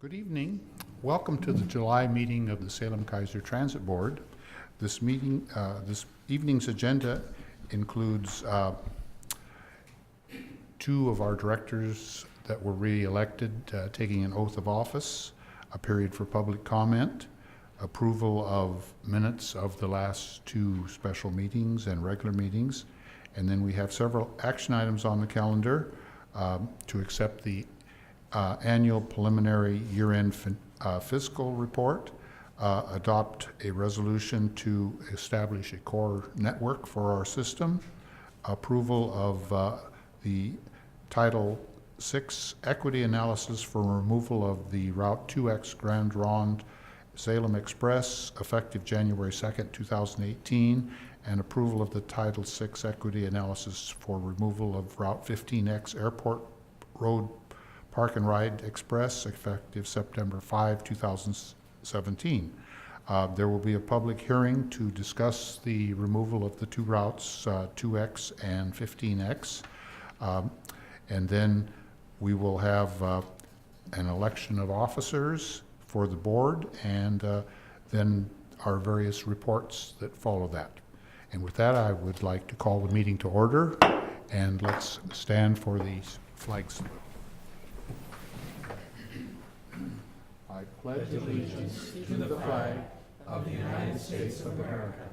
Good evening. Welcome to the July meeting of the Salem Keizer Transit Board. This evening's agenda includes two of our directors that were re-elected taking an oath of office, a period for public comment, approval of minutes of the last two special meetings and regular meetings, and then we have several action items on the calendar to accept the annual preliminary year-end fiscal report, adopt a resolution to establish a core network for our system, approval of the Title VI equity analysis for removal of the Route 2X Grand Ronde Salem Express effective January 2nd, 2018, and approval of the Title VI equity analysis for removal of Route 15X Airport Road Park and Ride Express effective September 5, 2017. There will be a public hearing to discuss the removal of the two routes, 2X and 15X. And then we will have an election of officers for the board, and then our various reports that follow that. And with that, I would like to call the meeting to order, and let's stand for the flag salute. I pledge allegiance to the flag of the United States of America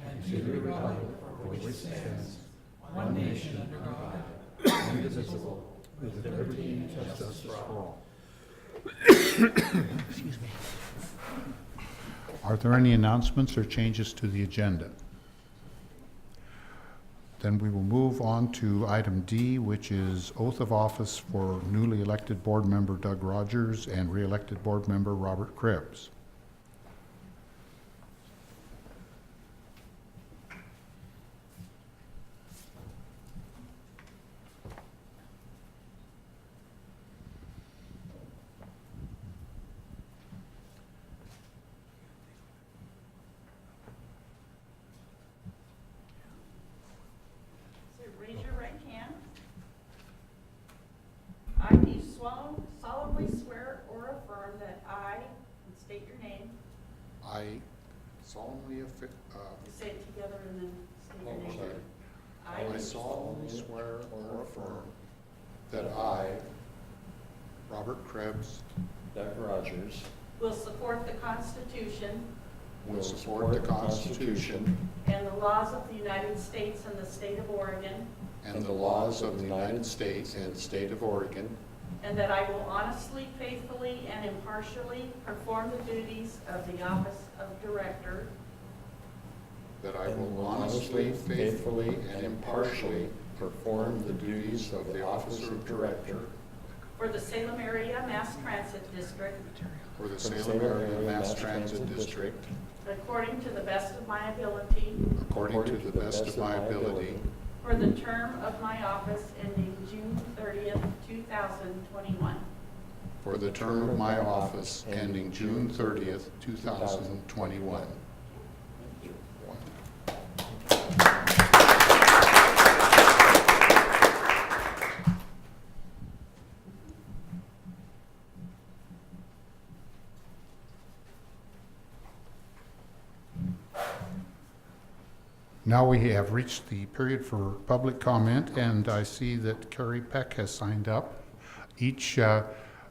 and to the republic for which it stands, one nation under God, indivisible, with liberty and justice for all. Excuse me. Are there any announcements or changes to the agenda? Then we will move on to item D, which is oath of office for newly elected board member Doug Rodgers and re-elected board member Robert Krebs. Solemnly swear or affirm that I, and state your name. I solemnly Say it together and then state your name. I solemnly swear or affirm that I, Robert Krebs, Doug Rodgers, will support the Constitution will support the Constitution and the laws of the United States and the state of Oregon, and the laws of the United States and the state of Oregon, and that I will honestly, faithfully, and impartially perform the duties of the office of director that I will honestly, faithfully, and impartially perform the duties of the office of director for the Salem Area Mass Transit District for the Salem Area Mass Transit District according to the best of my ability, according to the best of my ability, for the term of my office ending June 30th, 2021. for the term of my office ending June 30th, 2021. Now we have reached the period for public comment, and I see that Carrie Peck has signed up. Each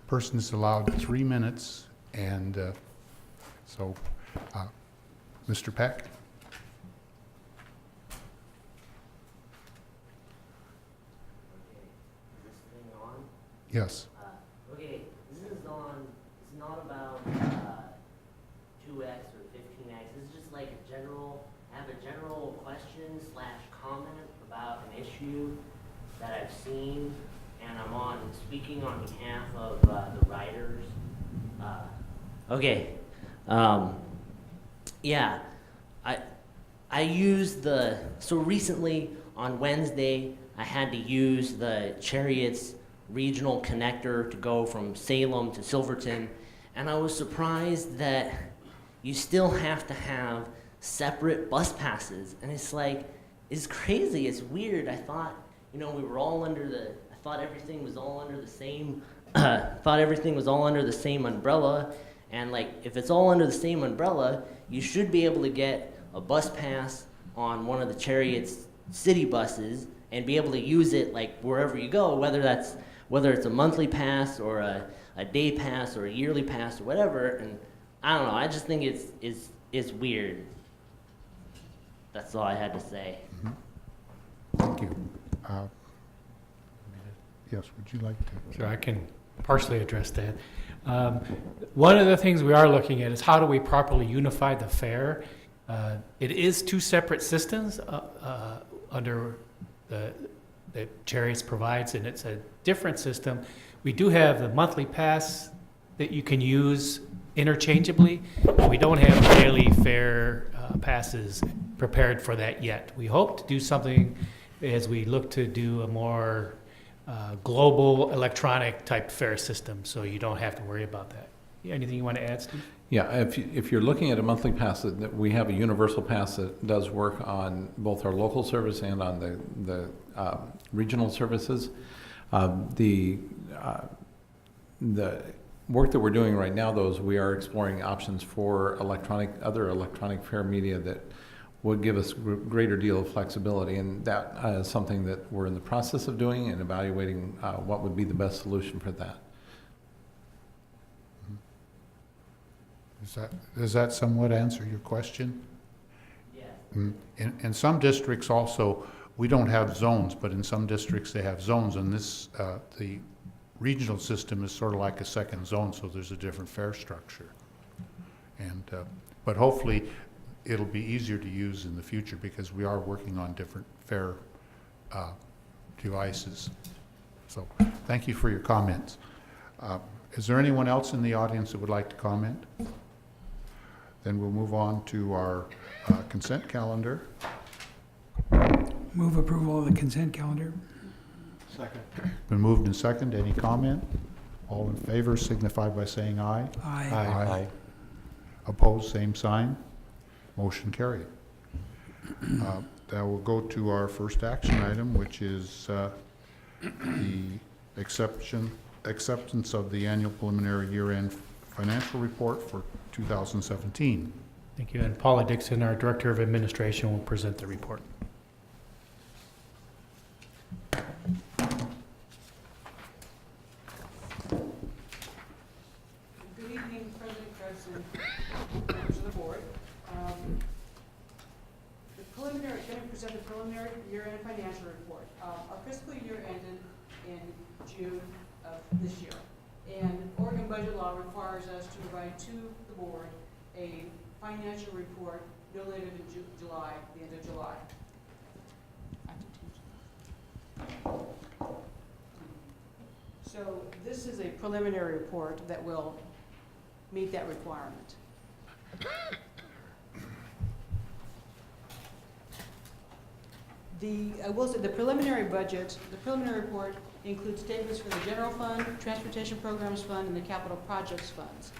person is allowed 3 minutes, and Mr. Peck. Is this thing on? Yes. Okay, this is on, it's not about 2X or 15X. This is just like a general, I have a general question / comment about an issue that I've seen, and I'm speaking on behalf of the writers. Yeah, I used so recently on Wednesday, I had to use the Chariots regional connector to go from Salem to Silverton, and I was surprised that you still have to have separate bus passes, and it's like, it's crazy, it's weird. I thought, we were all I thought everything was all under the same thought everything was all under the same umbrella. And like, if it's all under the same umbrella, you should be able to get a bus pass on one of the Chariot's city buses and be able to use it like wherever you go, whether it's a monthly pass or a day pass or a yearly pass or whatever. And I don't know, I just think it's weird. That's all I had to say. Thank you. Yes, would you like to? Sure, I can partially address that. One of the things we are looking at is how do we properly unify the fare. It is two separate systems under the Chariots provides, and it's a different system. We do have the monthly pass that you can use interchangeably. We don't have daily fare passes prepared for that yet. We hope to do something as we look to do a more global electronic type fare system, so you don't have to worry about that. Anything you want to add, Steve? Yeah, if you're looking at a monthly pass, that we have a universal pass that does work on both our local service and on the regional services. The work that we're doing right now, though, is we are exploring options for other electronic fare media that would give us greater deal of flexibility, and that is something that we're in the process of doing and evaluating what would be the best solution for that. Does that somewhat answer your question? Yeah. In some districts also, we don't have zones, but in some districts they have zones, and this, the regional system is sort of like a second zone, so there's a different fare structure. And, but hopefully it'll be easier to use in the future because we are working on different fare devices. So thank you for your comments. Is there anyone else in the audience that would like to comment? Then we'll move on to our consent calendar. Move approval of the consent calendar. Second. Been moved and second. Any comment? All in favor signify by saying aye. Aye. Aye. Opposed, same sign. Motion carried. That will go to our first action item, which is the acceptance of the annual preliminary year-end financial report for 2017. Thank you. And Paula Dixon, our Director of Administration, will present the report. Good evening, President Krebs and members of the board. Going to present the preliminary year-end financial report. Our fiscal year ended in June of this year, and Oregon budget law requires us to provide to the board a financial report no later than July, the end of July. So this is a preliminary report that will meet that requirement. I will say the preliminary budget, the preliminary report includes statements for the general fund, transportation programs fund, and the capital projects funds.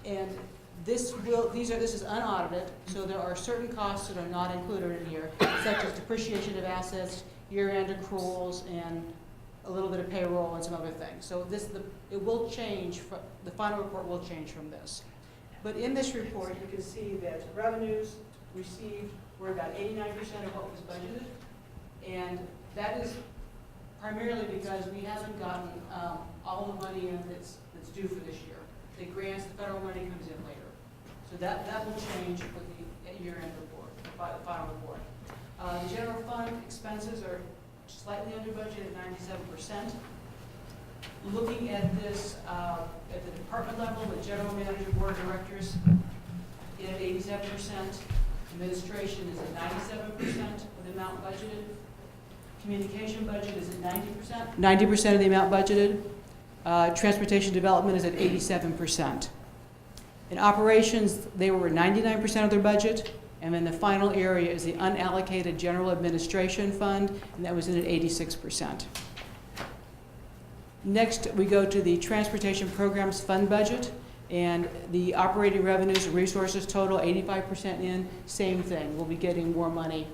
And this is unaudited, so there are certain costs that are not included in here, such as depreciation of assets, year-end accruals, and a little bit of payroll and some other things. So it will change. The final report will change from this. But in this report, you can see that revenues received were about 89% of what was budgeted. And that is primarily because we haven't gotten all the money in that's due for this year. The grants, the federal money comes in later. So that will change for the year-end report, the final report. The general fund expenses are slightly under budget at 97%. Looking at this at the department level, the general manager, board of directors at 87%. Administration is at 97% of the amount budgeted. Communication budget is at 90%. 90% of the amount budgeted. Transportation development is at 87%. In operations, they were 99% of their budget. And then the final area is the unallocated general administration fund, and that was in at 86%. Next, we go to the transportation programs fund budget, and the operating revenues and resources total 85% in, same thing. We'll be getting more money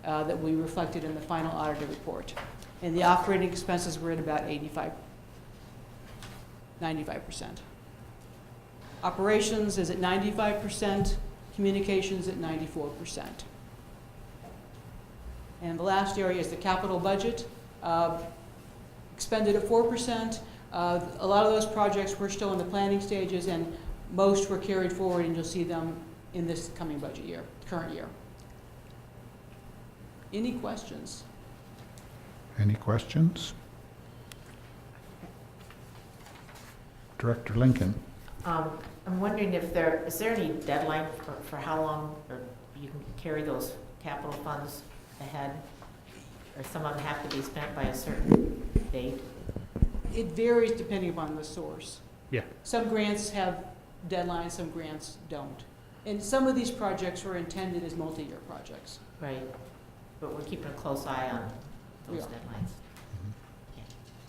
that we reflected in the final auditor report. And the operating expenses were at about 85. 95%. Operations is at 95%, communications at 94%. And the last area is the capital budget, expended at 4%. A lot of those projects were still in the planning stages, and most were carried forward, and you'll see them in this coming budget year, current year. Any questions? Any questions? Director Lincoln. I'm wondering if is there any deadline for how long or you can carry those capital funds ahead? Or some of them have to be spent by a certain date? It varies depending upon the source. Yeah. Some grants have deadlines, some grants don't. And some of these projects were intended as multi-year projects. Right. But we're keeping a close eye on We those are. deadlines. Okay,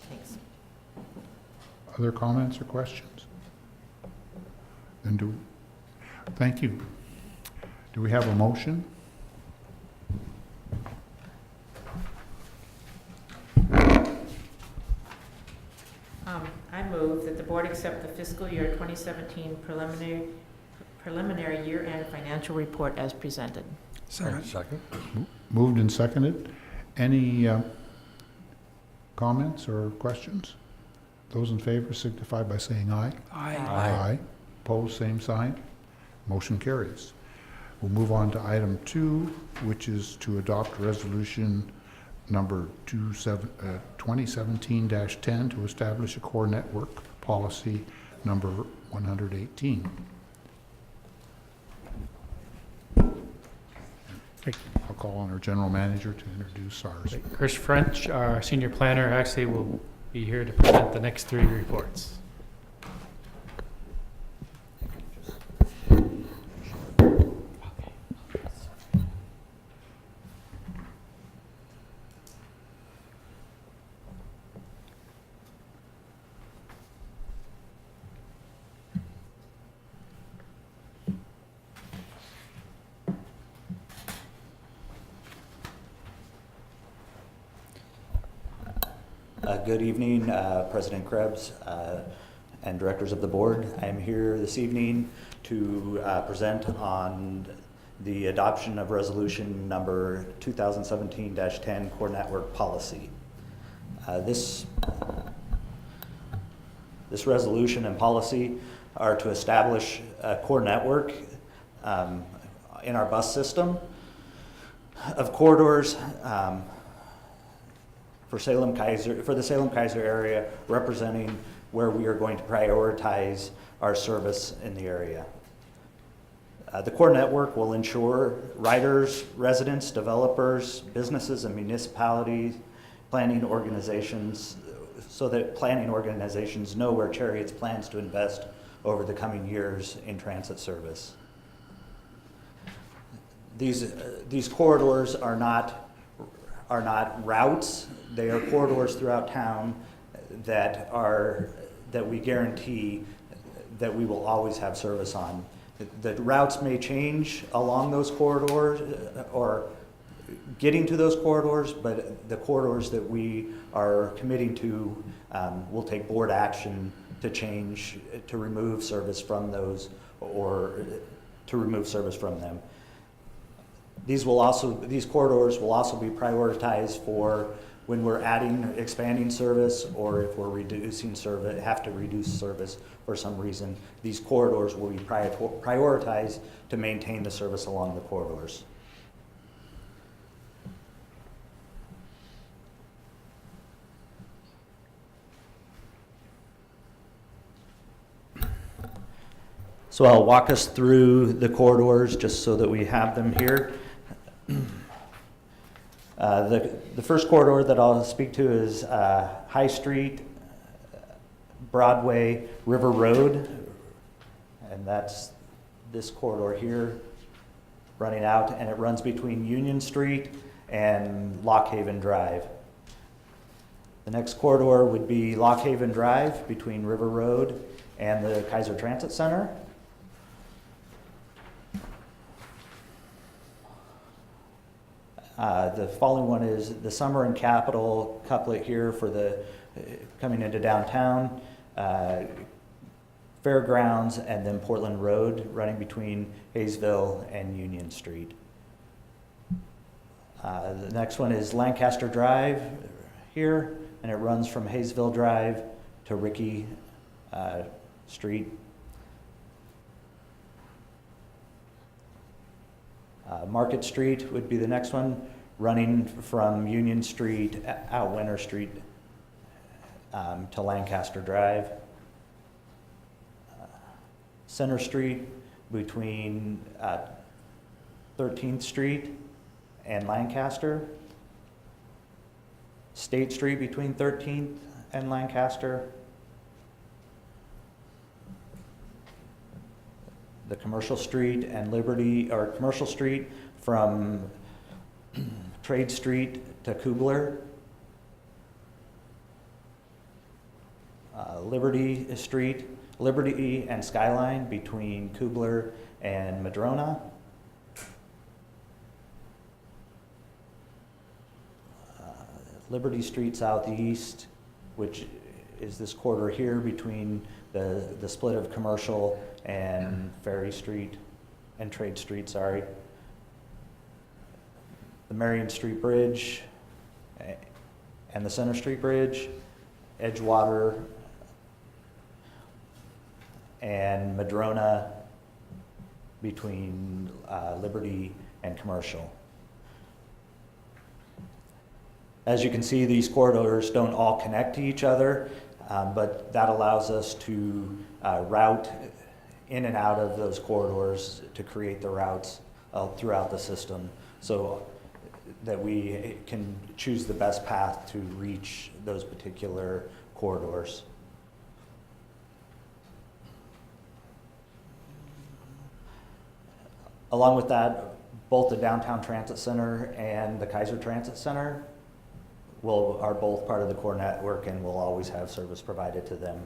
thanks. Other comments or questions? Then thank you. Do we have a motion? I move that the board accept the fiscal year 2017 preliminary year-end financial report as presented. Second. Moved and seconded. Any comments or questions? Those in favor signify by saying aye. Aye. Aye. Opposed, same sign. Motion carries. We'll move on to item 2, which is to adopt resolution number 2017-10 to establish a core network policy number 118. I'll call on our general manager to introduce ours. Chris French, our senior planner, actually will be here to present the next 3 reports. Good evening, President Krebs and directors of the board. I am here this evening to present on the adoption of resolution number 2017-10 core network policy. This resolution and policy are to establish a core network in our bus system of corridors for the Salem Keizer area, representing where we are going to prioritize our service in the area. The core network will ensure riders, residents, developers, businesses, and municipalities, planning organizations, so that planning organizations know where Chariot's plans to invest over the coming years in transit service. These corridors are not routes. They are corridors throughout town that we guarantee that we will always have service on. The routes may change along those corridors or getting to those corridors, but the corridors that we are committing to will take board action to change, to remove service from those, or to remove service from them. These corridors will also be prioritized for when we're expanding service, or if we're reducing service, have to reduce service for some reason. These corridors will be prioritized to maintain the service along the corridors. So I'll walk us through the corridors just so that we have them here. The first corridor that I'll speak to is High Street, Broadway, River Road, and that's this corridor here running out, and it runs between Union Street and Lock Haven Drive. The next corridor would be Lock Haven Drive between River Road and the Keizer Transit Center. The following one is the Summer and Capitol couplet here for the coming into downtown. Fairgrounds, and then Portland Road, running between Hayesville and Union Street. The next one is Lancaster Drive here, and it runs from Hayesville Drive to Rickey Street. Market Street would be the next one, running from Union Street out Winter Street to Lancaster Drive. Center Street between 13th Street and Lancaster. State Street between 13th and Lancaster. The Commercial Street and Liberty, or Commercial Street from Trade Street to Kubler. Liberty and Skyline between Kubler and Madrona. Liberty Street Southeast, which is this corridor here between the split of Commercial and Ferry Street and Trade Street, sorry. The Marion Street Bridge and the Center Street Bridge, Edgewater and Madrona between Liberty and Commercial. As you can see, these corridors don't all connect to each other, but that allows us to route in and out of those corridors to create the routes throughout the system so that we can choose the best path to reach those particular corridors. Along with that, both the Downtown Transit Center and the Keizer Transit Center are both part of the core network and will always have service provided to them.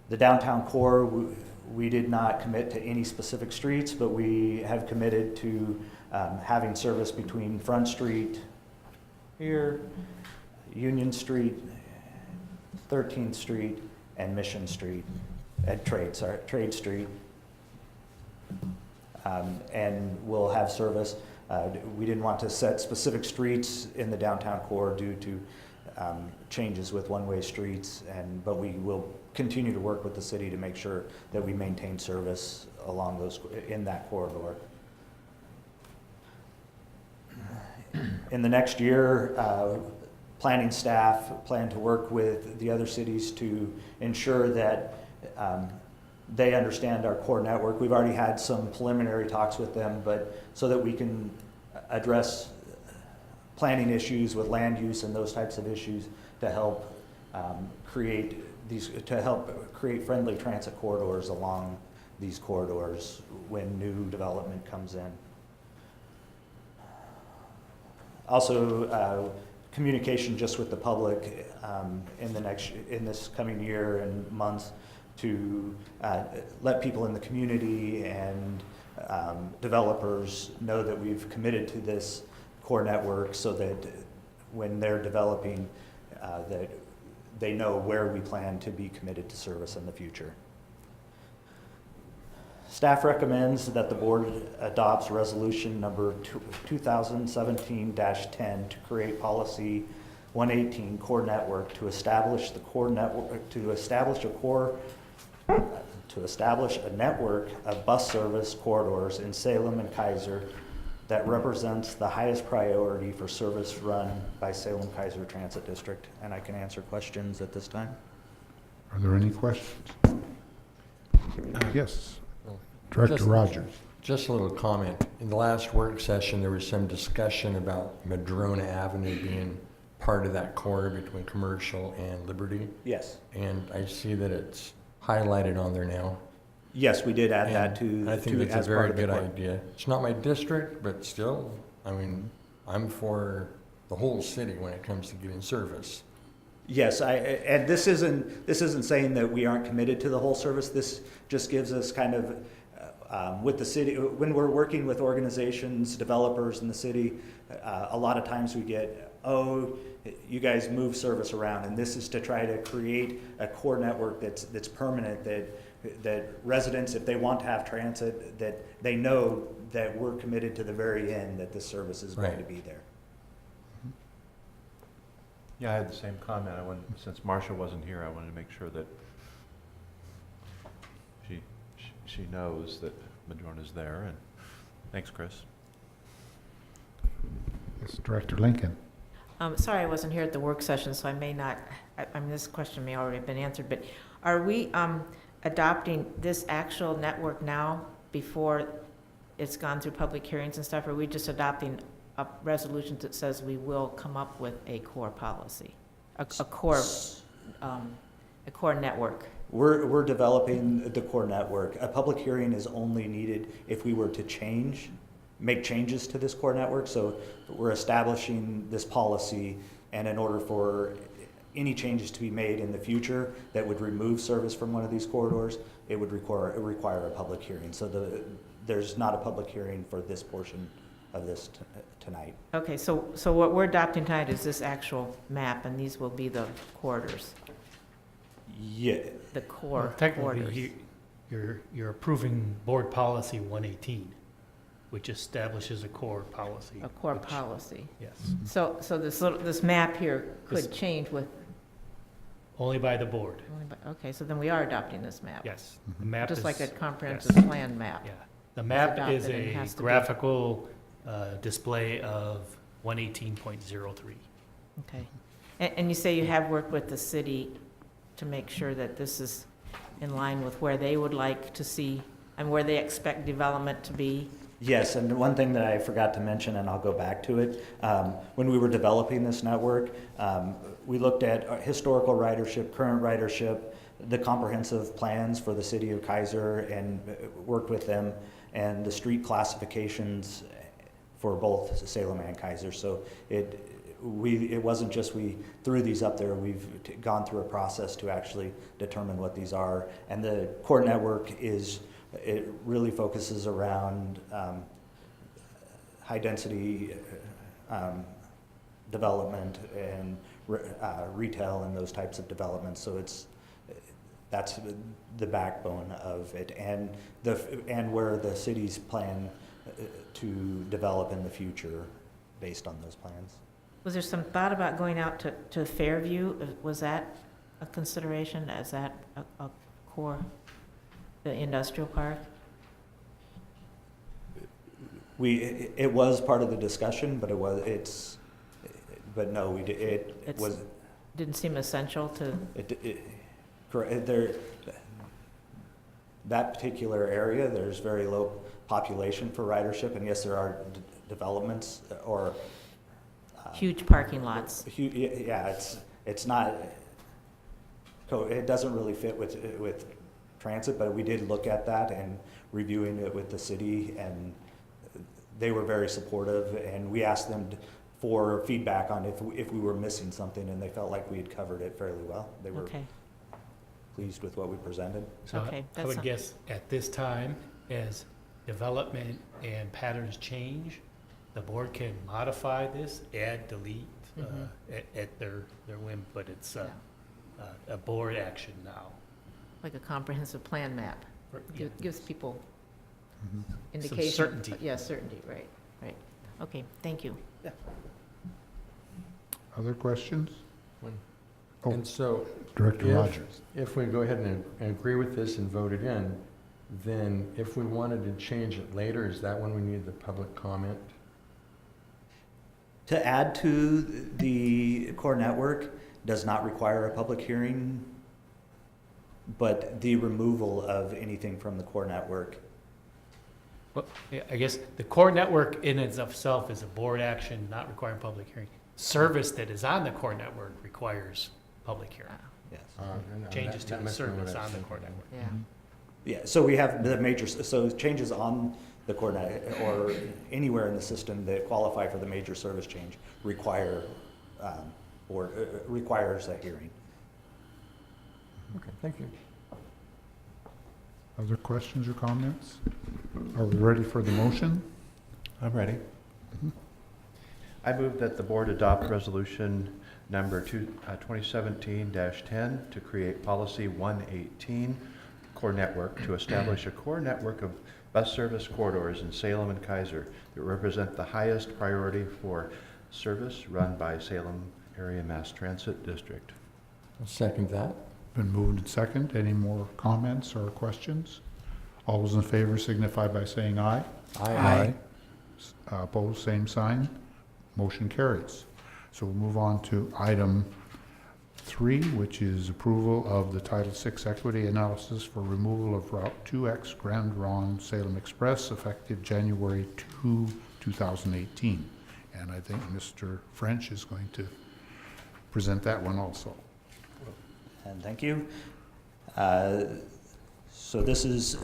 The downtown core, we did not commit to any specific streets, but we have committed to having service between Front Street here, Union Street, 13th Street, and Mission Street, at Trade Street. And we'll have service. We didn't want to set specific streets in the downtown core due to changes with one-way streets, but we will continue to work with the city to make sure that we maintain service along those in that corridor. In the next year, planning staff plan to work with the other cities to ensure that they understand our core network. We've already had some preliminary talks with them, but so that we can address planning issues with land use and those types of issues to help create friendly transit corridors along these corridors when new development comes in. Also, communication just with the public in this coming year and months to let people in the community and developers know that we've committed to this core network so that when they're developing, that they know where we plan to be committed to service in the future. Staff recommends that the board adopts resolution number 2017-10 to create policy 118 core network to establish a network of bus service corridors in Salem and Keizer that represents the highest priority for service run by Salem Keizer Transit District. And I can answer questions at this time. Are there any questions? Yes, Director Rodgers. Just a little comment. In the last work session, there was some discussion about Madrona Avenue being part of that corridor between Commercial and Liberty. Yes. And I see that it's highlighted on there now. Yes, we did add that And to. I think to, it's a as part very of the good core. idea. It's not my district, but still, I mean, I'm for the whole city when it comes to getting service. Yes, and this isn't saying that we aren't committed to the whole service. This just gives us kind of with the city, when we're working with organizations, developers in the city, a lot of times we get oh, you guys move service around, and this is to try to create a core network that's permanent, that residents, if they want to have transit, that they know that we're committed to the very end, that this service is going Right. to be there. Yeah, I had the same comment. Since Marcia wasn't here, I wanted to make sure that she knows that Madrona's there, and thanks, Chris. Yes, Director Lincoln. Sorry, I wasn't here at the work session, so I may not, I mean, this question may already have been answered, but are we adopting this actual network now before it's gone through public hearings and stuff? Or are we just adopting a resolution that says we will come up with a core policy, a core network? We're developing the core network. A public hearing is only needed if we were to make changes to this core network. So we're establishing this policy, and in order for any changes to be made in the future that would remove service from one of these corridors, it would require a public hearing. So there's not a public hearing for this portion of this tonight. Okay, so what we're adopting tonight is this actual map, and these will be the corridors, Yeah. the core Well, technically, corridors. you're approving Board Policy 118, which establishes a core policy. A core which- policy. Yes, So this map here This- could change with, only by the board, okay, so then we are adopting this map. yes. The map is. Just like a comprehensive yes. plan map. Yeah, the map is adopted and a has to be- graphical display of 118.03. Okay. And you say you have worked with the city to make sure that this is in line with where they would like to see and where they expect development to be? Yes, and one thing that I forgot to mention, and I'll go back to it, when we were developing this network, we looked at historical ridership, current ridership, the comprehensive plans for the city of Keizer, and worked with them, and the street classifications for both Salem and Keizer. So it wasn't just we threw these up there. We've gone through a process to actually determine what these are, and the core network it really focuses around high density development and retail and those types of developments. So that's the backbone of it, and where the cities plan to develop in the future based on those plans. Was there some thought about going out to Fairview? Was that a consideration? Is that a core, the industrial park? It was part of the discussion, but but no, it was. Didn't seem essential to, Correct. That particular area, there's very low population for ridership, and yes, there are developments or huge parking lots. yeah, it's not. It doesn't really fit with transit, but we did look at that and reviewing it with the city, and they were very supportive, and we asked them for feedback on if we were missing something, and they felt like we had covered it fairly well. They were Okay, pleased with what we presented. So Okay, I that's would not- guess at this time, as development and patterns change, the board can modify this, add, delete, Mhm. at their whim, but it's Yeah. a board action now. like a comprehensive plan map. For- yeah. Gives people Mhm. indication. certainty. Yeah, certainty, right. Okay, thank you. Other questions? One. Oh. And so, Director If- Rodgers. if we go ahead and agree with this and vote it in, then if we wanted to change it later, is that when we need the public comment? To add to the core network does not require a public hearing, but the removal of anything from the core network. Well, yeah, I guess the core network in and of itself is a board action, not requiring public hearing. Service that is on the core network requires public hearing. Yes. And Changes to that the must be what service I was on the thinking. core network. Yeah. Yeah, so we have the major, so changes on the core net or anywhere in the system that qualify for the major service change requires a hearing. Okay, thank you. Other questions or comments? Are we ready for the motion? I'm ready. I move that the board adopt resolution number 2017-10 to create policy 118, core network, to establish a core network of bus service corridors in Salem and Keizer that represent the highest priority for service run by Salem Area Mass Transit District. I'll second that. Been moved and second. Any more comments or questions? All those in favor signify by saying aye. Opposed, same sign. Motion carries. So we'll move on to item 3, which is approval of the Title VI equity analysis for removal of Route 2X Grand Ronde Salem Express effective January 2, 2018. And I think Mr. French is going to present that one also. And thank you. So this is,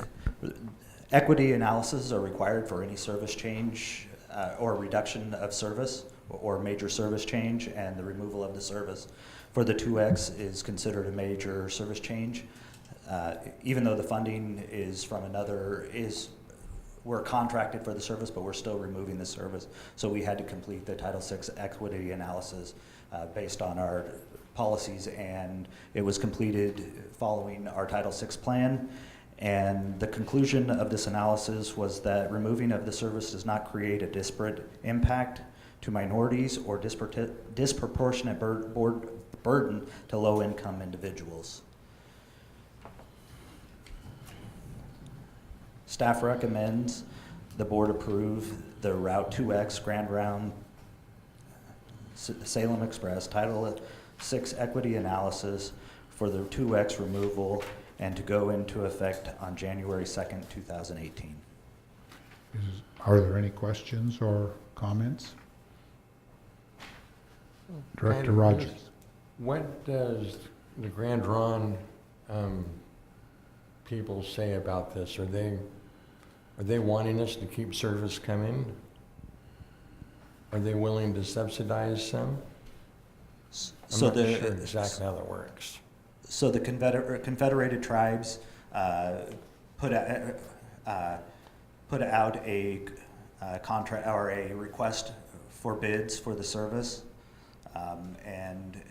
equity analyses are required for any service change or reduction of service or major service change, and the removal of the service for the 2X is considered a major service change. Even though the funding is from another, we're contracted for the service, but we're still removing the service. So we had to complete the Title VI equity analysis based on our policies, and it was completed following our Title VI plan. And the conclusion of this analysis was that removing of the service does not create a disparate impact to minorities or disproportionate burden to low-income individuals. Staff recommends the board approve the Route 2X Grand Round Salem Express Title VI equity analysis for the 2X removal and to go into effect on January 2nd, 2018. Are there any questions or comments? Director Rodgers. What does the Grand Ronde people say about this? Are they wanting us to keep service coming? Are they willing to subsidize some? I'm not sure exactly how that works. So the Confederated Tribes put out a contract or a request for bids for the service, and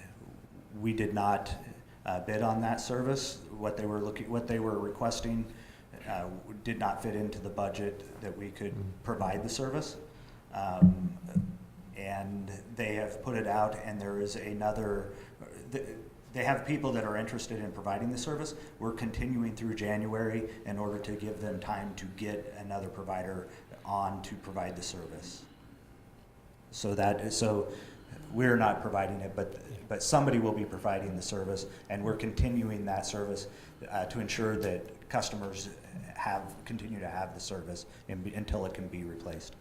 we did not bid on that service. What they were requesting did not fit into the budget that we could provide the service. And they have put it out, and there is another. They have people that are interested in providing the service. We're continuing through January in order to give them time to get another provider on to provide the service. So we're not providing it, but somebody will be providing the service, and we're continuing that service to ensure that customers continue to have the service until it can be replaced.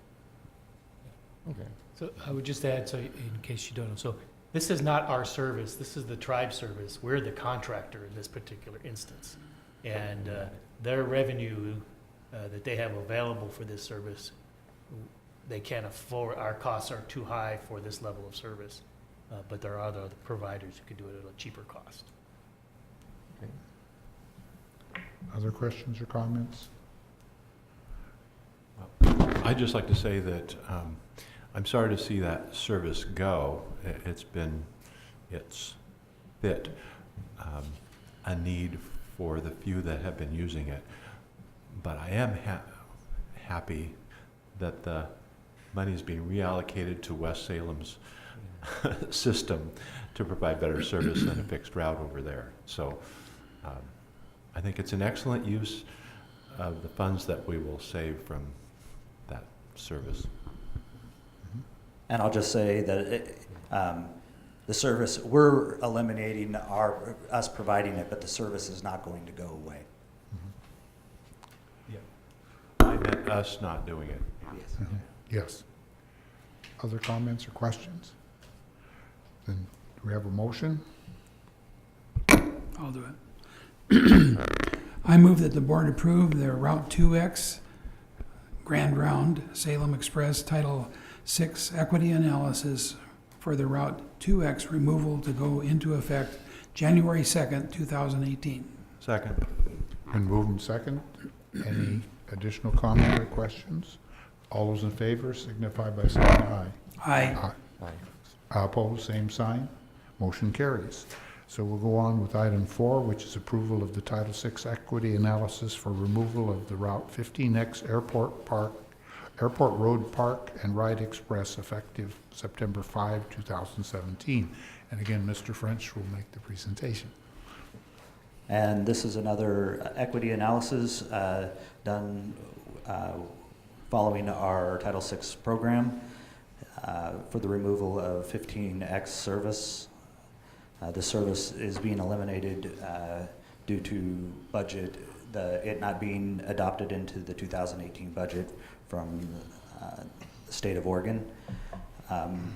Okay. So I would just add, so in case you don't know, so this is not our service, this is the tribe service. We're the contractor in this particular instance. And their revenue that they have available for this service, they can't afford, our costs are too high for this level of service. But there are other providers who could do it at a cheaper cost. Okay. Other questions or comments? I'd just like to say that I'm sorry to see that service go. It's fit a need for the few that have been using it. But I am happy that the money is being reallocated to West Salem's system to provide better service than a fixed route over there. So I think it's an excellent use of the funds that we will save from that service. And I'll just say that the service, we're eliminating us providing it, but the service is not going to go away. I meant us not doing it. Yes. Yes. Other comments or questions? Then do we have a motion? I'll do it. I move that the board approve the Route 2X Grand Round Salem Express Title VI equity analysis for the Route 2X removal to go into effect January 2nd, 2018. Second. Been moved and second. Any additional comment or questions? All those in favor signify by saying aye. Aye. Opposed, same sign. Motion carries. So we'll go on with item 4, which is approval of the Title VI equity analysis for removal of the Route 15X Airport Road Park and Ride Express effective September 5, 2017. And again, Mr. French will make the presentation. And this is another equity analysis done following our Title VI program for the removal of 15X service. The service is being eliminated due to budget, it not being adopted into the 2018 budget from the state of Oregon.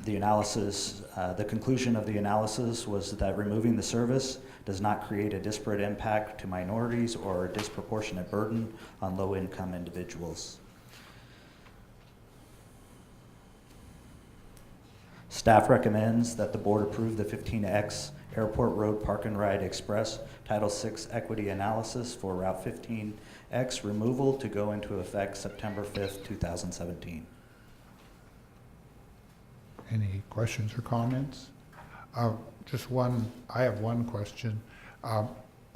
The analysis, the conclusion of the analysis was that removing the service does not create a disparate impact to minorities or a disproportionate burden on low-income individuals. Staff recommends that the board approve the 15X Airport Road Park and Ride Express Title VI equity analysis for Route 15X removal to go into effect September 5th, 2017. Any questions or comments? I have one question. I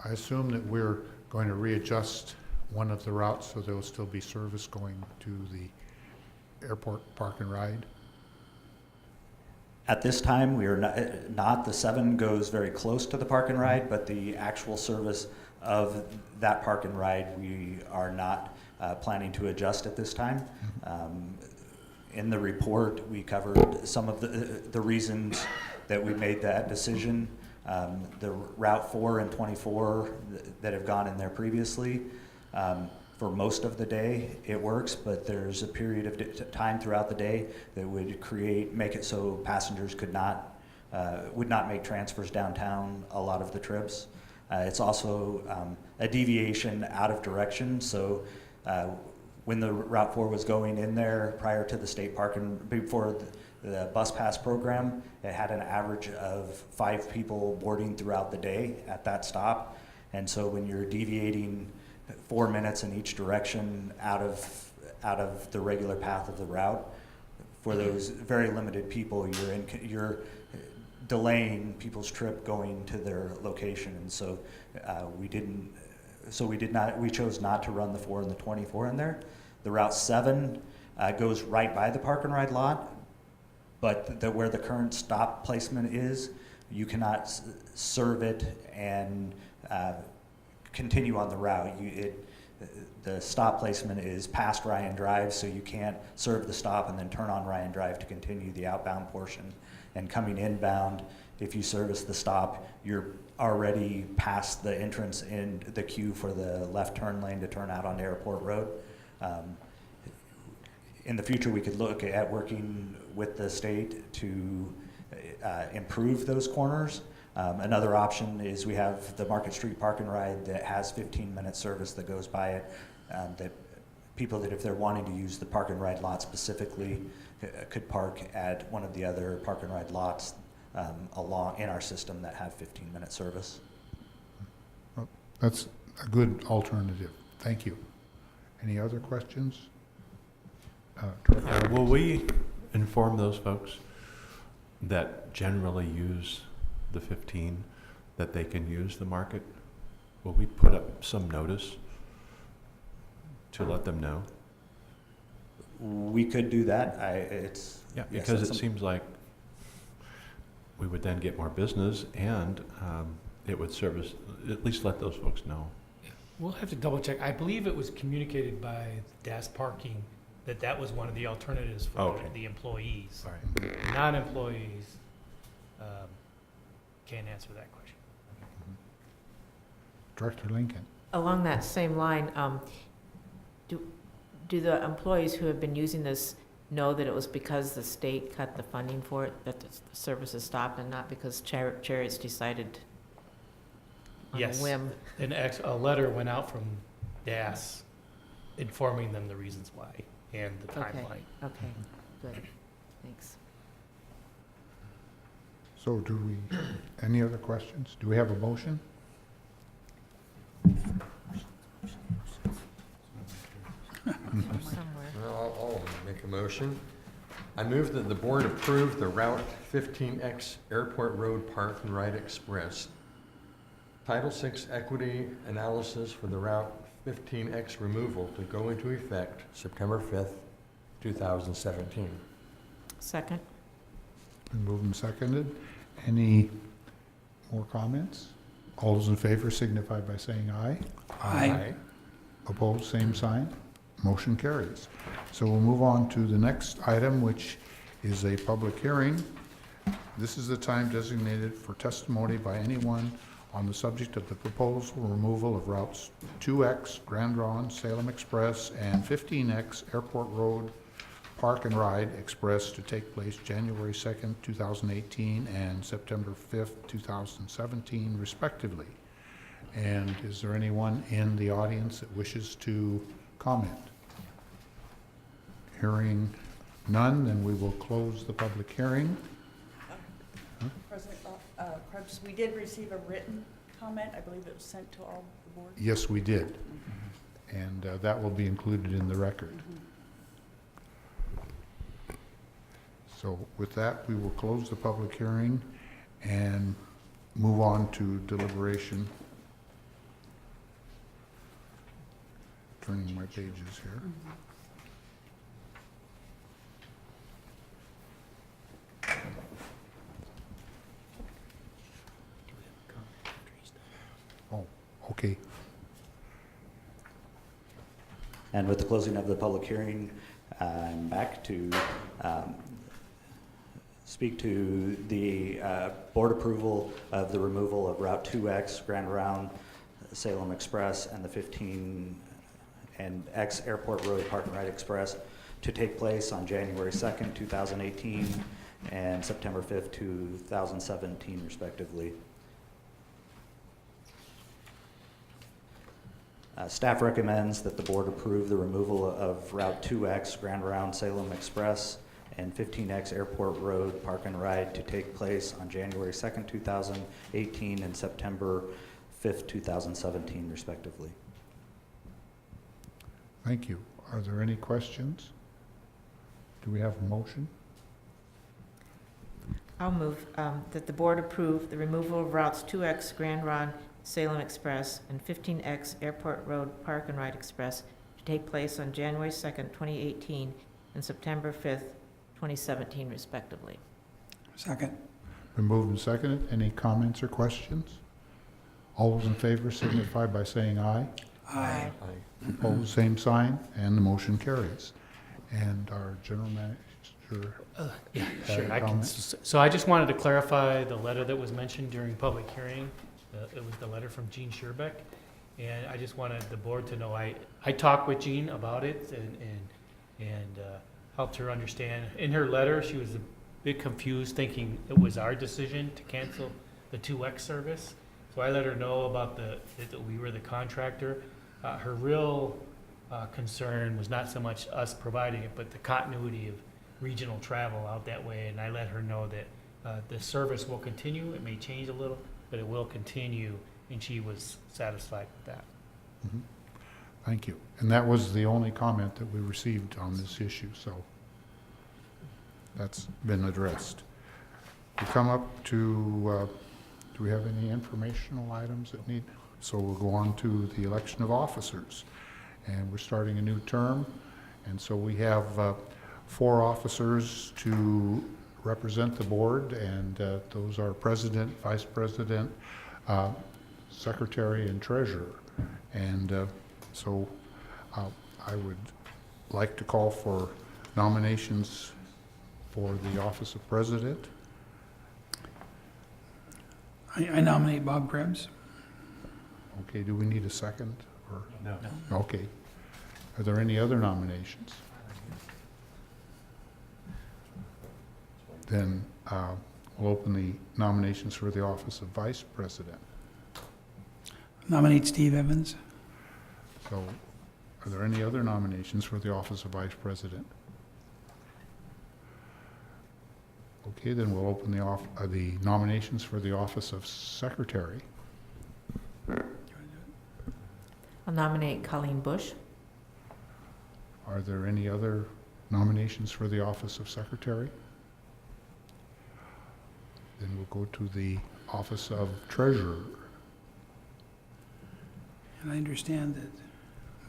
assume that we're going to readjust one of the routes so there will still be service going to the airport park and ride? At this time, we are not. The 7 goes very close to the park and ride, but the actual service of that park and ride, we are not planning to adjust at this time. In the report, we covered some of the reasons that we made that decision. The Route 4 and 24 that have gone in there previously, for most of the day it works, but there's a period of time throughout the day that would make it so passengers would not make transfers downtown a lot of the trips. It's also a deviation out of direction, so when the Route 4 was going in there prior to the state park and before the bus pass program, it had an average of 5 people boarding throughout the day at that stop. And so when you're deviating 4 minutes in each direction out of the regular path of the route, for those very limited people, you're delaying people's trip going to their location. And so we chose not to run the 4 and the 24 in there. The Route 7 goes right by the park and ride lot, but where the current stop placement is, you cannot serve it and continue on the route. The stop placement is past Ryan Drive, so you can't serve the stop and then turn on Ryan Drive to continue the outbound portion. And coming inbound, if you service the stop, you're already past the entrance in the queue for the left turn lane to turn out onto Airport Road. In the future, we could look at working with the state to improve those corners. Another option is we have the Market Street Park and Ride that has 15-minute service that goes by it, that people that if they're wanting to use the park and ride lot specifically could park at one of the other park and ride lots along in our system that have 15-minute service. Well, that's a good alternative. Thank you. Any other questions? Will we inform those folks that generally use the 15 that they can use the market? Will we put up some notice to let them know? We could do that. Because it seems like we would then get more business, and it would service, at least let those folks know. We'll have to double check. I believe it was communicated by DAS Parking that was one of the alternatives for the employees. All right. Non-employees can't answer that question. Director Lincoln. Along that same line, do the employees who have been using this know that it was because the state cut the funding for it that the services stopped, and not because Chariots decided on a whim? A letter went out from DAS informing them the reasons why and the timeline. Okay, good, thanks. So any other questions? Do we have a motion? Somewhere. Well, I'll make a motion. I move that the board approve the Route 15X Airport Road Park and Ride Express Title VI equity analysis for the Route 15X removal to go into effect September 5th, 2017. Second. Been moved and seconded. Any more comments? All those in favor signify by saying aye. Aye. Opposed, same sign. Motion carries. So we'll move on to the next item, which is a public hearing. This is the time designated for testimony by anyone on the subject of the proposal removal of routes 2X, Grand Ronde, Salem Express, and 15X Airport Road Park and Ride Express to take place January 2nd, 2018 and September 5th, 2017 respectively. And is there anyone in the audience that wishes to comment? Hearing none, then we will close the public hearing. President Krebs, we did receive a written comment. I believe it was sent to all the board. Yes, we did. And that will be included in the record. So with that, we will close the public hearing and move on to deliberation. Turning my pages here. Oh, okay. And with the closing of the public hearing, I'm back to speak to the board approval of the removal of Route 2X, Grand Ronde, Salem Express, and the 15 and X Airport Road Park and Ride Express to take place on January 2nd, 2018 and September 5th, 2017 respectively. Staff recommends that the board approve the removal of Route 2X, Grand Ronde, Salem Express, and 15X Airport Road Park and Ride to take place on January 2nd, 2018 and September 5th, 2017 respectively. Thank you. Are there any questions? Do we have a motion? I'll move that the board approve the removal of routes 2X Grand Ronde, Salem Express, and 15X Airport Road Park and Ride Express to take place on January 2nd, 2018 and September 5th, 2017 respectively. Second. Been moved and seconded. Any comments or questions? All those in favor signify by saying aye. Aye. Opposed, same sign, and the motion carries. And our general manager, Yeah, Had sure. a I can, comment? so I just wanted to clarify the letter that was mentioned during public hearing. It was the letter from Jean Scherbeck. And I just wanted the board to know, I talked with Jean about it and helped her understand. In her letter, she was a bit confused, thinking it was our decision to cancel the 2X service. So I let her know about that we were the contractor. Her real concern was not so much us providing it, but the continuity of regional travel out that way. And I let her know that the service will continue. It may change a little, but it will continue, and she was satisfied with that. Mhm. Thank you. And that was the only comment that we received on this issue, so that's been addressed. We come up to, do we have any informational items that need? So we'll go on to the election of officers. And we're starting a new term, and so we have 4 officers to represent the board, and those are president, vice president, secretary, and treasurer. And so I would like to call for nominations for the office of president. I nominate Bob Krebs. Okay, do we need a second? Or No. okay. Are there any other nominations? Then we'll open the nominations for the office of vice president. Nominate Steve Evans. So are there any other nominations for the office of vice president? Okay, then we'll open the nominations for the office of secretary. I'll nominate Colleen Bush. Are there any other nominations for the office of secretary? Then we'll go to the office of treasurer. And I understand that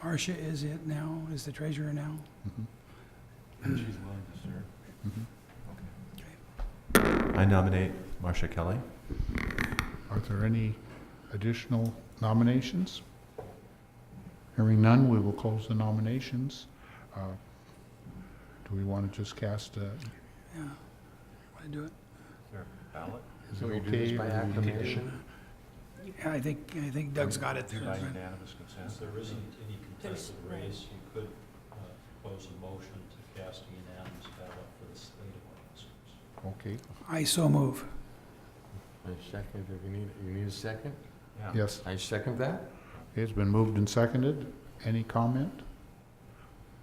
Marcia is it now, is the treasurer now? Mhm. She's willing to serve. Mhm. I nominate Marcia Kelly. Are there any additional nominations? Hearing none, we will close the nominations. Do we want to just cast a, Yeah. Want to do it? Ballot? is it Can we do okay? this by or do we need to- acclamation? Yeah, I think Doug's got it there. By but- unanimous consent. Since there isn't any contested race, you could propose a motion to cast a unanimous ballot for the slate of officers. Okay, I so move. I second, if you need a second? Yeah. yes. I second that. It's been moved and seconded. Any comment?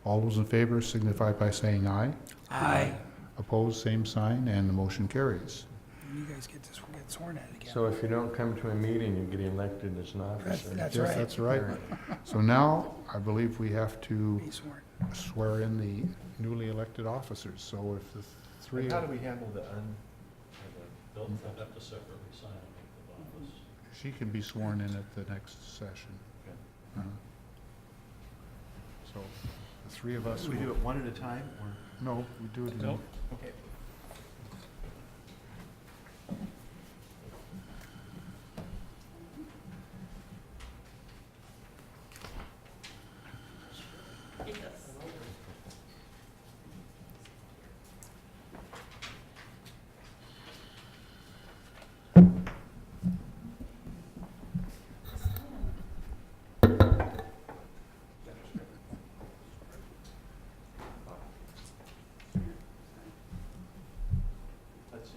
All those in favor signify by saying aye. Aye. Opposed, same sign, and the motion carries. You guys get sworn at again. So if you don't come to a meeting, you get elected as an officer. That's Yes, right. that's right. So now, I believe we have to Be sworn. swear in the newly elected officers. So if the three, How do we handle the They'll have to separately sign an oath of office. she can be sworn in at the next session. Okay. Uh-huh. So the three of us, Do we do it one at a time, or? no, we do it in. No. Okay. Yes. Let's see.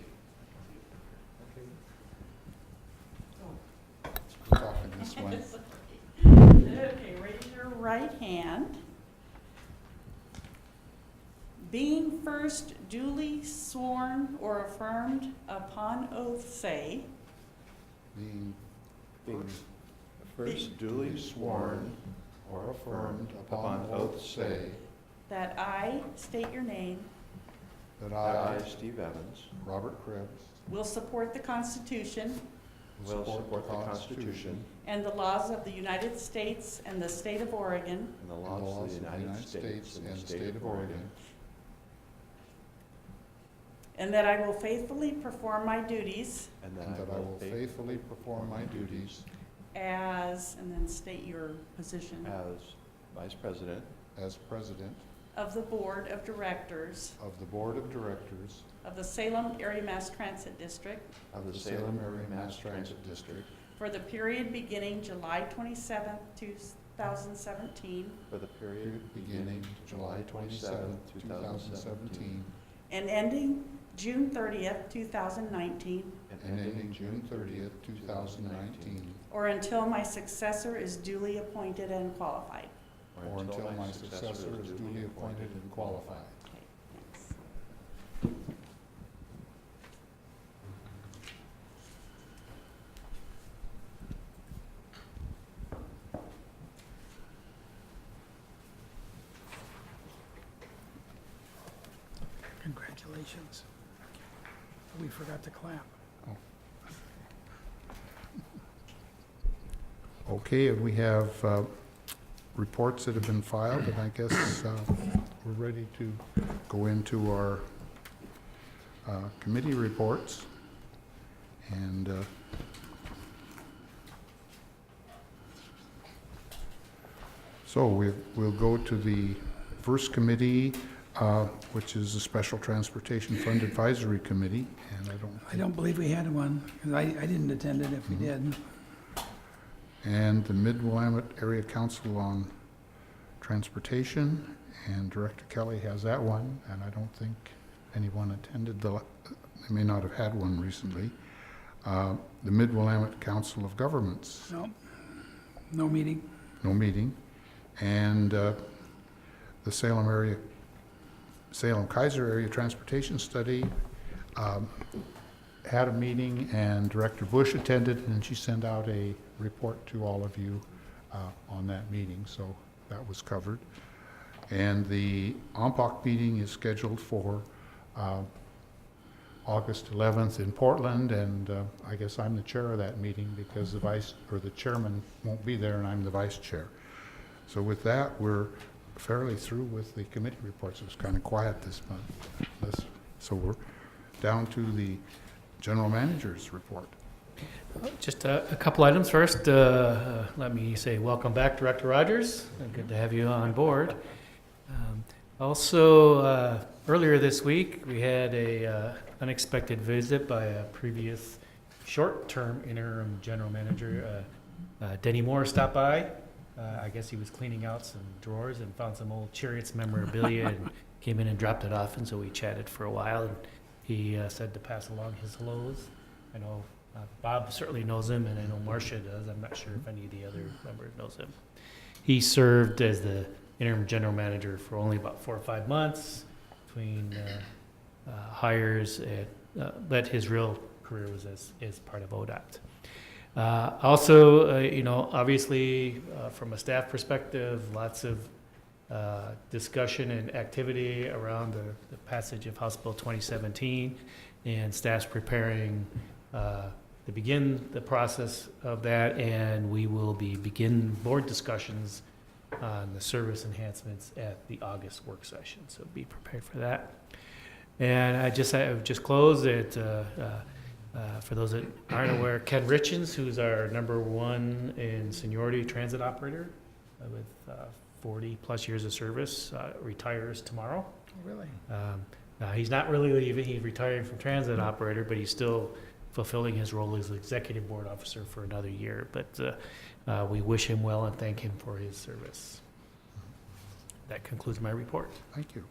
We're talking this one. Okay, raise your right hand. Being first duly sworn or affirmed upon oath, say, Being First duly sworn or affirmed upon oath say that I state your name, that that I, I, Steve Evans, Robert Krebs, will support the Constitution will support the Constitution and the laws of the United States and the state of Oregon, and the laws of the United States and the state of Oregon, and that I will faithfully perform my duties and and that I will faithfully perform my duties as, and then state your position, as Vice President as President of the Board of Directors of the Board of Directors of the Salem Area Mass Transit District of of the Salem Area Mass Transit District for the period beginning July 27th, 2017, for the period period beginning July 27, 2017, and ending June 30th, 2019, and ending June 30th, 2019, or until my successor is duly appointed and qualified. or until my successor is duly appointed and qualified. Okay, thanks. Congratulations. We forgot to clap. Okay, and we have reports that have been filed, and I guess we're ready to go into our committee reports. And so we'll go to the first committee, which is the Special Transportation Fund Advisory Committee, and I don't believe we had one, 'cause I didn't attend it if we did. and the Mid-Willamette Area Council on Transportation, and Director Kelly has that one, and I don't think anyone attended they may not have had one recently. The Mid-Willamette Council of Governments, No, no meeting. no meeting, and the Salem Keizer Area Transportation Study had a meeting, and Director Bush attended, and she sent out a report to all of you on that meeting, so that was covered. And the OMPOC meeting is scheduled for August 11th in Portland, and I guess I'm the chair of that meeting because the chairman won't be there and I'm the vice chair. So with that, we're fairly through with the committee reports. It was kind of quiet this month. So we're down to the general manager's report. Just a couple items first. Let me say welcome back, Director Rodgers. Good to have you on board. Also, earlier this week, we had a unexpected visit by a previous short-term interim general manager. Denny Moore stopped by. I guess he was cleaning out some drawers and found some old Chariots memorabilia and came in and dropped it off, and so we chatted for a while. And he said to pass along his hellos. I know Bob certainly knows him, and I know Marcia does. I'm not sure if any of the other members knows him. He served as the interim general manager for only about 4 or 5 months between hires, but his real career was as part of ODOT. Also, obviously, from a staff perspective, lots of discussion and activity around the passage of House Bill 2017, and staff's preparing to begin the process of that, and we will begin board discussions on the service enhancements at the August work session, so be prepared for that. And I just closed it. For those that aren't aware, Ken Richens, who's our #1 in seniority transit operator with 40 plus years of service, retires tomorrow. Really? He's not really leaving. He's retiring from transit operator, but he's still fulfilling his role as executive board officer for another year. But we wish him well and thank him for his service. That concludes my report. Thank you.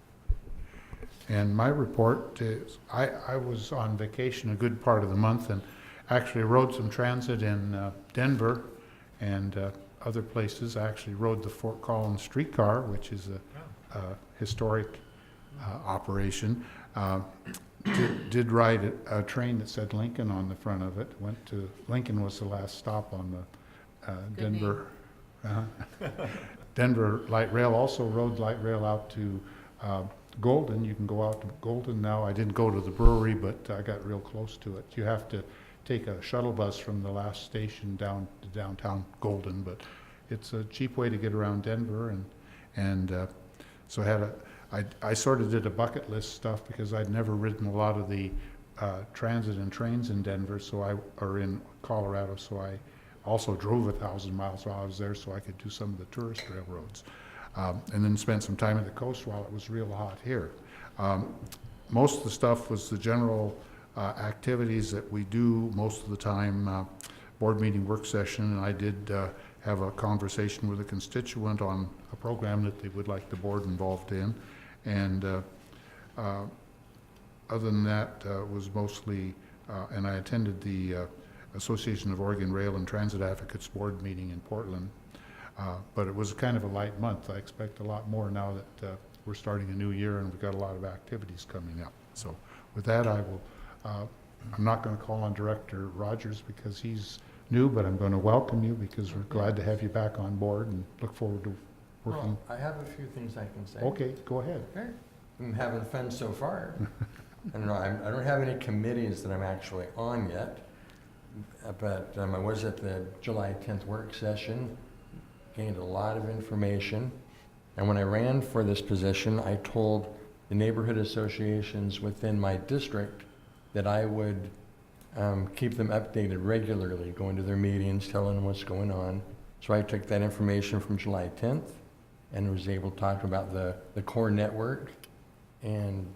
And my report is, I was on vacation a good part of the month and actually rode some transit in Denver and other places. I actually rode the Fort Collins streetcar, which is a historic operation. Did ride a train that said Lincoln on the front of it. Went to, Lincoln was the last stop on the Denver. Denver Light Rail. Also rode light rail out to Golden. You can go out to Golden now. I didn't go to the brewery, but I got real close to it. You have to take a shuttle bus from the last station down to downtown Golden, but it's a cheap way to get around Denver. So I sort of did a bucket list stuff because I'd never ridden a lot of the transit and trains in Denver, or in Colorado, so I also drove 1,000 miles while I was there so I could do some of the tourist railroads. And then spent some time at the coast while it was real hot here. Most of the stuff was the general activities that we do most of the time, board meeting, work session, and I did have a conversation with a constituent on a program that they would like the board involved in. And other than that, was mostly, and I attended the Association of Oregon Rail and Transit Advocates board meeting in Portland. But it was kind of a light month. I expect a lot more now that we're starting a new year and we've got a lot of activities coming up. So with that, I'm not going to call on Director Rodgers because he's new, but I'm going to welcome you because we're glad to have you back on board and look forward to working. Well, I have a few things I can say. Okay, go ahead. Okay. I'm having fun so far. I don't have any committees that I'm actually on yet, but I was at the July 10th work session, gained a lot of information, and when I ran for this position, I told the neighborhood associations within my district that I would keep them updated regularly, going to their meetings, telling them what's going on. So I took that information from July 10th and was able to talk about the core network, and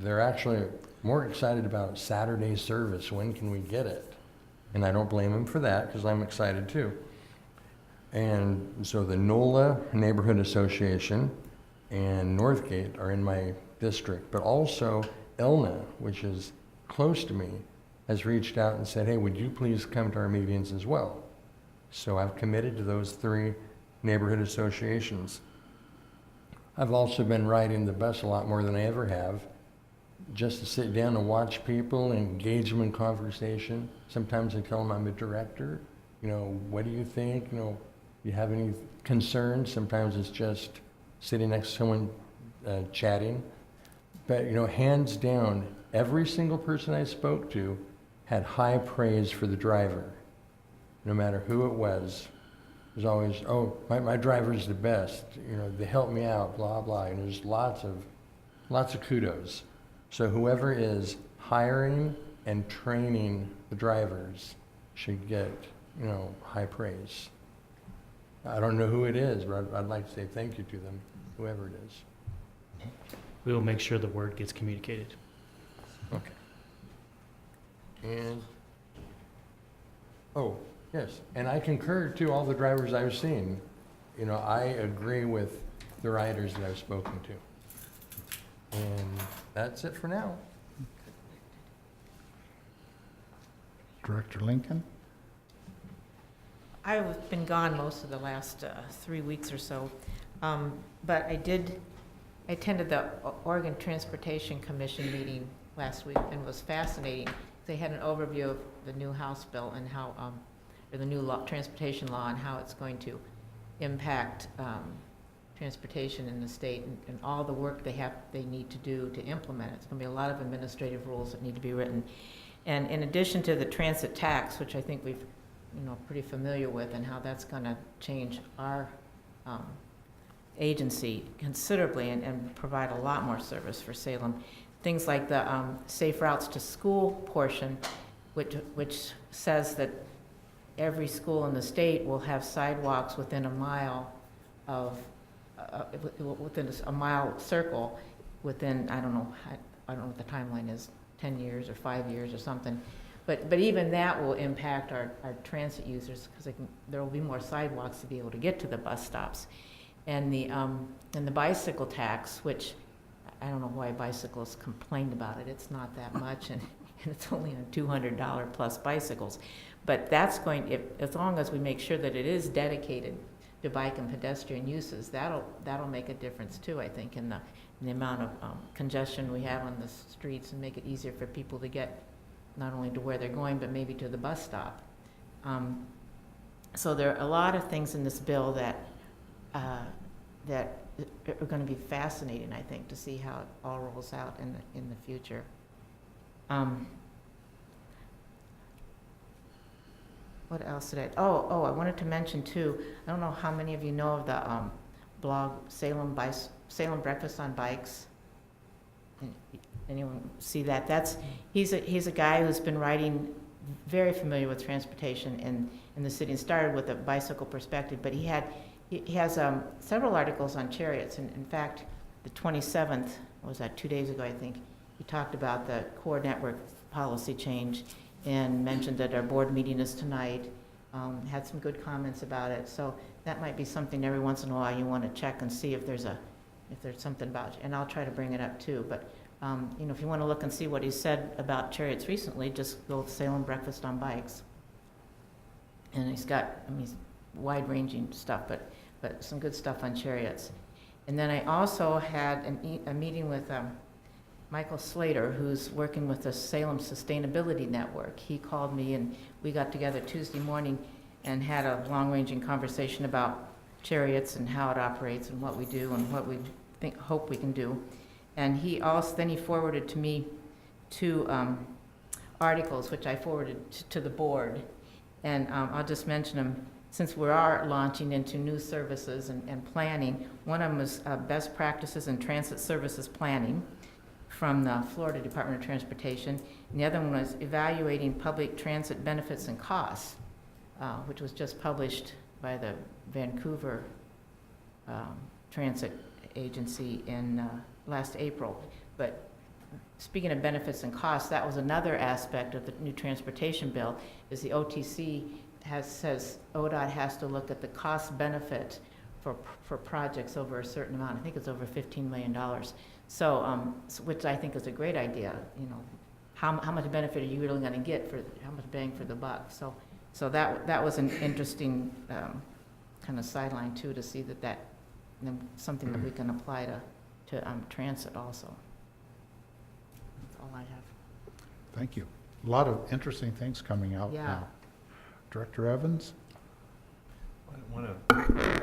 they're actually more excited about Saturday service. When can we get it? And I don't blame them for that because I'm excited too. And so the NOLA Neighborhood Association and Northgate are in my district, but also ELNA, which is close to me, has reached out and said, hey, would you please come to our meetings as well? So I've committed to those 3 neighborhood associations. I've also been riding the bus a lot more than I ever have, just to sit down and watch people, engage them in conversation. Sometimes I tell them I'm a director. What do you think? You have any concerns? Sometimes it's just sitting next to someone chatting. But, you know, hands down, every single person I spoke to had high praise for the driver. No matter who it was always, oh, my driver's the best. You know, they help me out, blah, blah. And there's lots of kudos. So whoever is hiring and training the drivers should get, you know, high praise. I don't know who it is, but I'd like to say thank you to them, whoever it is. We will make sure the word gets communicated. Okay. And, oh, yes, and I concur to all the drivers I've seen. You know, I agree with the riders that I've spoken to. And that's it for now. Director Lincoln? I've been gone most of the last 3 weeks or so, but I attended the Oregon Transportation Commission meeting last week, and it was fascinating. They had an overview of the new House bill and how, or the new transportation law, and how it's going to impact transportation in the state, and all the work they need to do to implement it. It's going to be a lot of administrative rules that need to be written. And in addition to the transit tax, which I think we've, pretty familiar with, and how that's going to change our agency considerably and provide a lot more service for Salem. Things like the Safe Routes to School portion, which says that every school in the state will have sidewalks within a mile of, within a mile circle, within, I don't know what the timeline is, 10 years or 5 years or something. But even that will impact our transit users, because there will be more sidewalks to be able to get to the bus stops. And the bicycle tax, which I don't know why bicyclists complained about it. It's not that much, and it's only on $200 plus bicycles. But that's as long as we make sure that it is dedicated to bike and pedestrian uses, that'll make a difference too, I think, in the amount of congestion we have on the streets, and make it easier for people to get not only to where they're going, but maybe to the bus stop. So there are a lot of things in this bill that are going to be fascinating, I think, to see how it all rolls out in the future. What else did I wanted to mention too, I don't know how many of you know of the blog Salem Breakfast on Bikes. Anyone see that? He's a guy who's been writing, very familiar with transportation in the city, and started with a bicycle perspective, but he has several articles on chariots, and in fact, the 27th, was that 2 days ago, I think, he talked about the core network policy change and mentioned that our board meeting is tonight, had some good comments about it, so that might be something every once in a while you want to check and see if there's something about it, and I'll try to bring it up too, but if you want to look and see what he said about chariots recently, just go to Salem Breakfast on Bikes. And he's got, he's wide-ranging stuff, but some good stuff on chariots. And then I also had a meeting with Michael Slater, who's working with the Salem Sustainability Network. He called me, and we got together Tuesday morning and had a long-ranging conversation about chariots and how it operates and what we do and what we hope we can do. And then he forwarded to me 2 articles, which I forwarded to the board. And I'll just mention them, since we are launching into new services and planning. One of them is Best Practices in Transit Services Planning from the Florida Department of Transportation. And the other one was Evaluating Public Transit Benefits and Costs, which was just published by the Vancouver Transit Agency in last April. But speaking of benefits and costs, that was another aspect of the new transportation bill, is the OTC says ODOT has to look at the cost benefit for projects over a certain amount. I think it's over $15 million. So, which I think is a great idea. How much benefit are you really going to get for how much bang for the buck? So that was an interesting kind of sideline too, to see that something that we can apply to transit also. That's all I have. Thank you. A lot of interesting things coming out Yeah. now. Director Evans?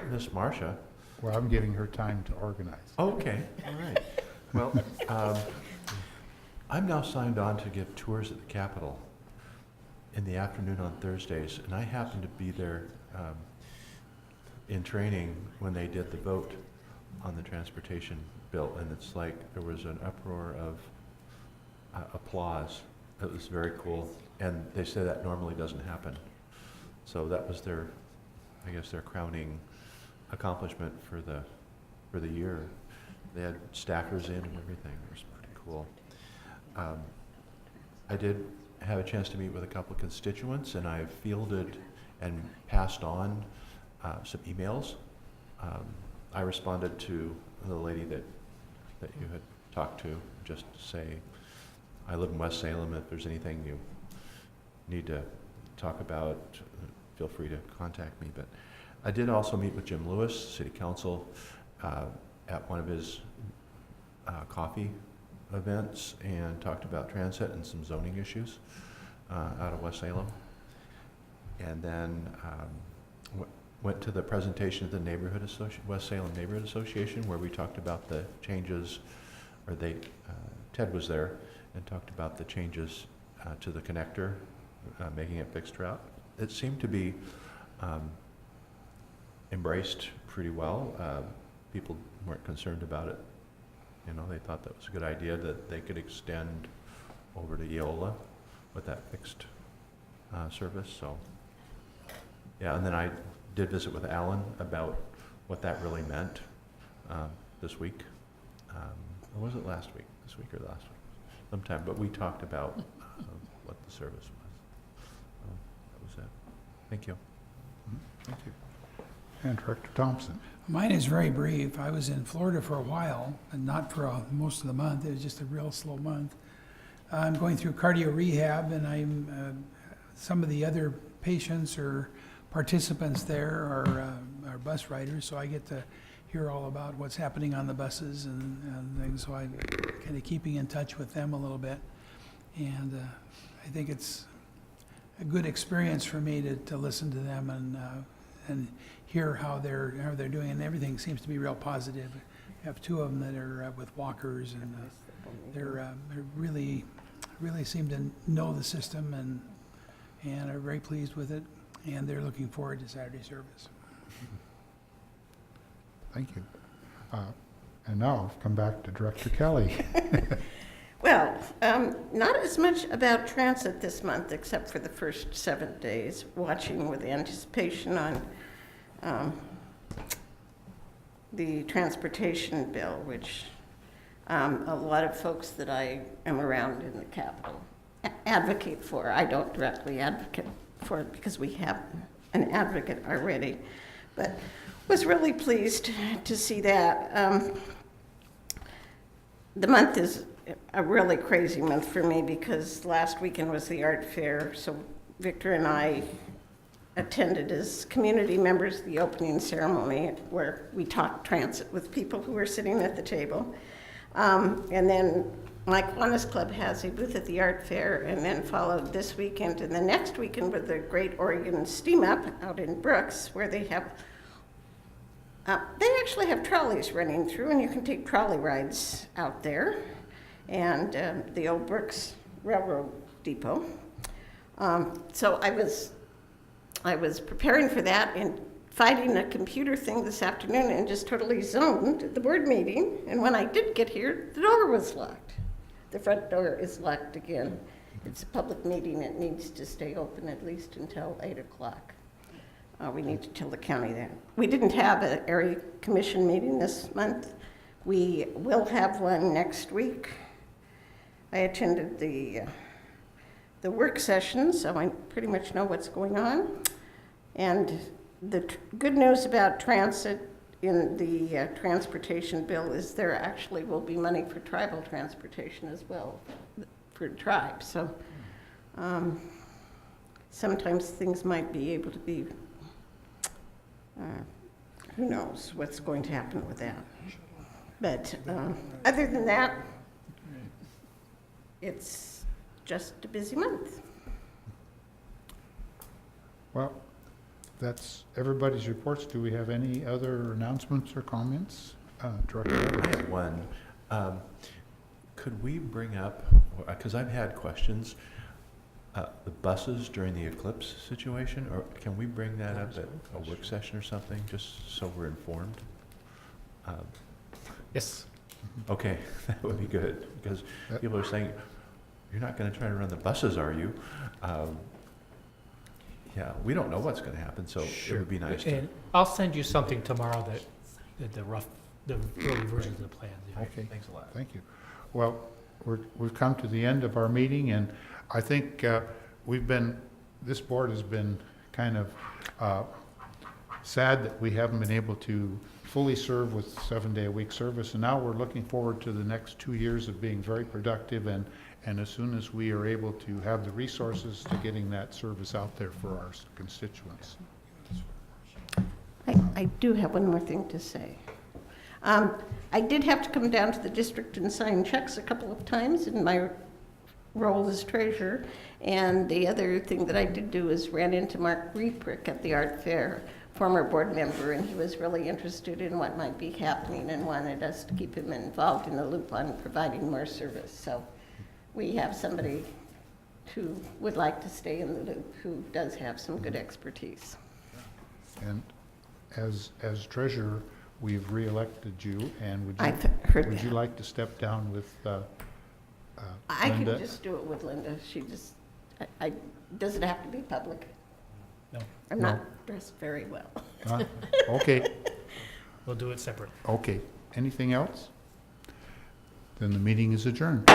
Miss Marcia, Well, I'm giving her time to organize. Okay, all right. Well, I'm now signed on to give tours at the Capitol in the afternoon on Thursdays, and I happen to be there in training when they did the vote on the transportation bill, and it's like there was an uproar of applause. It was very cool, and they say that normally doesn't happen. So that was their, I guess, their crowning accomplishment for the year. They had staffers in and everything. It was pretty cool. I did have a chance to meet with a couple of constituents, and I fielded and passed on some emails. I responded to the lady that you had talked to, just to say, I live in West Salem. If there's anything you need to talk about, feel free to contact me. But I did also meet with Jim Lewis, City Council, at one of his coffee events, and talked about transit and some zoning issues out of West Salem. And then went to the presentation of the West Salem Neighborhood Association, where we talked about the changes, or Ted was there and talked about the changes to the connector, making it fixed route. It seemed to be embraced pretty well. People weren't concerned about it. You know, they thought that was a good idea, that they could extend over to Eola with that fixed service. So, yeah, and then I did visit with Alan about what that really meant this week. Or was it last week? This week or last week? Sometime. But we talked about what the service was. That was it. Thank you. Thank you. And Director Thompson. Mine is very brief. I was in Florida for a while, and not for most of the month. It was just a real slow month. I'm going through cardio rehab, and I'm some of the other patients or participants there are bus riders, so I get to hear all about what's happening on the buses and things. So I'm kind of keeping in touch with them a little bit, and I think it's a good experience for me to listen to them and hear how they're doing, and everything seems to be real positive. I have two of them that are with walkers, and they're really seem to know the system and are very pleased with it, and they're looking forward to Saturday service. Thank you. And now I'll come back to Director Kelly. Well, not as much about transit this month, except for the first 7 days, watching with anticipation on the transportation bill, which a lot of folks that I am around in the Capitol advocate for. I don't directly advocate for it because we have an advocate already, but was really pleased to see that. The month is a really crazy month for me because last weekend was the art fair, so Victor and I attended as community members the opening ceremony where we talked transit with people who were sitting at the table. And then my Kiwanis Club has a booth at the art fair, and then followed this weekend and the next weekend with the Great Oregon Steam Up out in Brooks, where they have they actually have trolleys running through, and you can take trolley rides out there, and the old Brooks Railroad Depot. So I was preparing for that and fighting a computer thing this afternoon and just totally zoned at the board meeting. And when I did get here, the door was locked. The front door is locked again. It's a public meeting. It needs to stay open at least until 8 o'clock. We need to tell the county that. We didn't have an area commission meeting this month. We will have one next week. I attended the work session, so I pretty much know what's going on. And the good news about transit in the transportation bill is there actually will be money for tribal transportation as well, for tribes. So sometimes things might be able to be, who knows what's going to happen with that. But other than that, it's just a busy month. Well, that's everybody's reports. Do we have any other announcements or comments? Director I Roberts? have one. Could we bring up, because I've had questions, the buses during the eclipse situation, or can we bring that up at a work session or something, just so we're informed? Yes. Okay, that would be good, because people are saying, you're not gonna try to run the buses, are you? Yeah, we don't know what's gonna happen, so it would be nice to. And I'll send you something tomorrow the early versions of the plans. yeah. Okay. Thanks a lot. Thank you. Well, we've come to the end of our meeting, and I think this board has been kind of sad that we haven't been able to fully serve with 7-day-a-week service, and now we're looking forward to the next 2 years of being very productive, and as soon as we are able to have the resources to getting that service out there for our constituents. I do have one more thing to say. I did have to come down to the district and sign checks a couple of times in my role as treasurer. And the other thing that I did do is ran into Mark Reeprick at the art fair, former board member, and he was really interested in what might be happening and wanted us to keep him involved in the loop on providing more service. So we have somebody who would like to stay in the loop, who does have some good expertise. And as treasurer, we've re-elected you, and I've heard would you that. like to step down with I can Linda? just do it with Linda. She just, does it have to be public? No. I'm No. not dressed very well. Okay, We'll do it separately. okay. Anything else? Then the meeting is adjourned.